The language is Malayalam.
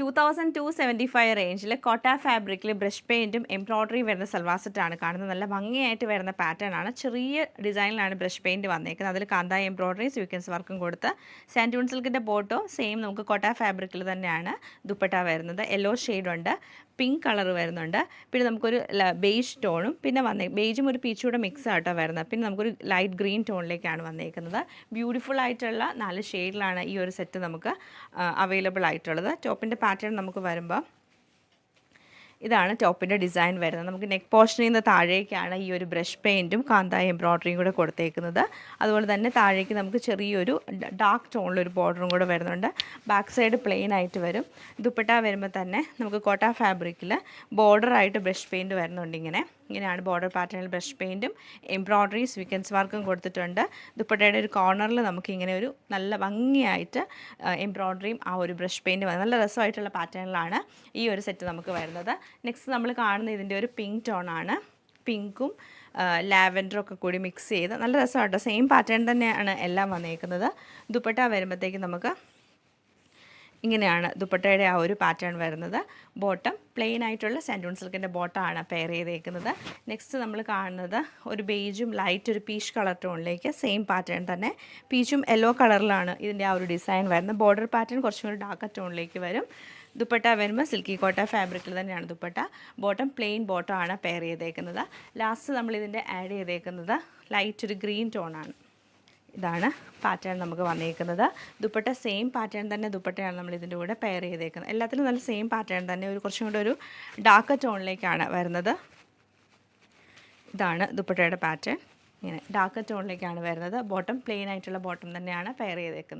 2275 റേഞ്ചിൽ കോട്ട ഫാബ്രിക്കിൽ ബ്രഷ് പെയിൻറ്റും എംബ്രോയ്ഡറി വരുന്ന സൽവാർ സെറ്റാണ് കാണുന്നത്. നല്ല ഭംഗിയായിട്ട് വരുന്ന പാറ്റേൺ ആണ്. ചെറിയ ഡിസൈനിലാണ് ബ്രഷ് പെയിൻറ്റ് വന്നേക്കുന്നത്. അതിൽ കാന്തായ എംബ്രോയ്ഡറി സ്വീക്വൻസ് വർക്കും കൊടുത്ത് സാൻഡൂൺ സിൽക്കിൻ്റെ ബോട്ടോ സെയിം നമുക്ക് കോട്ട ഫാബ്രിക്കിൽ തന്നെയാണ് ദുപ്പട്ട വരുന്നത്. യെല്ലോ ഷെയ്ഡുണ്ട്, പിങ്ക് കളർ വരുന്നുണ്ട്, പിന്നെ നമുക്കൊരു ബേജ് ടോണും പിന്നെ ബേജും ഒരു പീച്ചൂടെ മിക്സ് ആയിട്ടോ വരുന്നത്. പിന്നെ നമുക്കൊരു ലൈറ്റ് ഗ്രീൻ ടോണിലേക്കാണ് വന്നേക്കുന്നത്. ബ്യൂട്ടിഫുൾ ആയിട്ടുള്ള 4 ഷെയ്ഡിലാണ് ഈ ഒരു സെറ്റ് നമുക്ക് അവൈലബിൾ ആയിട്ടുള്ളത്. ടോപ്പിൻ്റെ പാറ്റേൺ നമുക്ക് വരുമ്പോൾ ഇതാണ് ടോപ്പിൻ്റെ ഡിസൈൻ വരുന്നത്. നമുക്ക് നെക്ക് പോർഷനിൽ നിന്ന് താഴേക്കാണ് ഈ ഒരു ബ്രഷ് പെയിൻറ്റും കാന്തായ എംബ്രോയ്ഡറിയും കൂടെ കൊടുത്തേക്കുന്നത്. അതുപോലെ തന്നെ താഴേക്ക് നമുക്ക് ചെറിയൊരു ഡാർക്ക് ടോണിലൊരു ബോർഡറും കൂടെ വരുന്നുണ്ട്. ബാക്ക് സൈഡ് പ്ലെയിൻ ആയിട്ട് വരും. ദുപ്പട്ട വരുമ്പോൾ തന്നെ നമുക്ക് കോട്ട ഫാബ്രിക്കിൽ ബോർഡറായിട്ട് ബ്രഷ് പെയിൻറ്റ് വരുന്നുണ്ട്. ഇങ്ങനെയാണ് ബോർഡർ പാറ്റേണിൽ ബ്രഷ് പെയിൻറ്റും എംബ്രോയ്ഡറി സ്വീക്വൻസ് വർക്കും കൊടുത്തിട്ടുണ്ട്. ദുപ്പട്ടയുടെ ഒരു കോർണറിൽ നമുക്കിങ്ങനെ ഒരു നല്ല ഭംഗിയായിട്ട് എംബ്രോയ്ഡറിയും ആ ഒരു ബ്രഷ് പെയിൻറ്റും നല്ല രസമായിട്ടുള്ള പാറ്റേണിലാണ് ഈ ഒരു സെറ്റ് നമുക്ക് വരുന്നത്. നെക്സ്റ്റ് നമ്മൾ കാണുന്ന ഇതിൻ്റെ ഒരു പിങ്ക് ടോണാണ്. പിങ്കും ലാവൻഡറും ഒക്കെ കൂടി മിക്സ് ചെയ്ത് നല്ല രസമാട്ടോ. സെയിം പാറ്റേൺ തന്നെയാണ് എല്ലാം വന്നേക്കുന്നത്. ദുപ്പട്ട വരുമ്പോഴത്തേക്കും നമുക്ക് ഇങ്ങനെയാണ് ദുപ്പട്ടയുടെ ആ ഒരു പാറ്റേൺ വരുന്നത്. ബോട്ടം പ്ലെയിൻ ആയിട്ടുള്ള സാൻഡൂൺ സിൽക്കിൻ്റെ ബോട്ടമാണ് പെയർ ചെയ്തേക്കുന്നത്. നെക്സ്റ്റ് നമ്മൾ കാണുന്നത് ഒരു ബേജും ലൈറ്റ് ഒരു പീച്ച് കളർ ടോണിലേക്ക് സെയിം പാറ്റേൺ തന്നെ പീച്ചും യെല്ലോ കളറിലാണ് ഇതിൻ്റെ ആ ഒരു ഡിസൈൻ വരുന്നത്. ബോർഡർ പാറ്റേൺ കുറച്ചും കൂടി ഡാർക്ക് ടോണിലേക്ക് വരും. ദുപ്പട്ട വരുമ്പോൾ സിൽക്കി കോട്ട ഫാബ്രിക്കിൽ തന്നെയാണ് ദുപ്പട്ട. ബോട്ടം പ്ലെയിൻ ബോട്ടമാണ് പെയർ ചെയ്തേക്കുന്നത്. ലാസ്റ്റ് നമ്മളിതിൻ്റെ ആഡ് ചെയ്തേക്കുന്നത് ലൈറ്റ് ഒരു ഗ്രീൻ ടോണാണ്. ഇതാണ് പാറ്റേൺ നമുക്ക് വന്നേക്കുന്നത്. ദുപ്പട്ട സെയിം പാറ്റേൺ തന്നെ ദുപ്പട്ടയാണ് നമ്മൾ ഇതിൻ്റെ കൂടെ പെയർ ചെയ്തേക്കുന്നത്. എല്ലാത്തിലും നല്ല സെയിം പാറ്റേൺ തന്നെ, ഒരു കുറച്ചും കൂടെ ഒരു ഡാർക്ക് ടോണിലേക്കാണ് വരുന്നത്. ഇതാണ് ദുപ്പട്ടയുടെ പാറ്റേൺ. ഇങ്ങനെ ഡാർക്ക് ടോണിലേക്കാണ് വരുന്നത്. ബോട്ടം പ്ലെയിൻ ആയിട്ടുള്ള ബോട്ടം തന്നെയാണ് പെയർ ചെയ്തേക്കുന്നത്.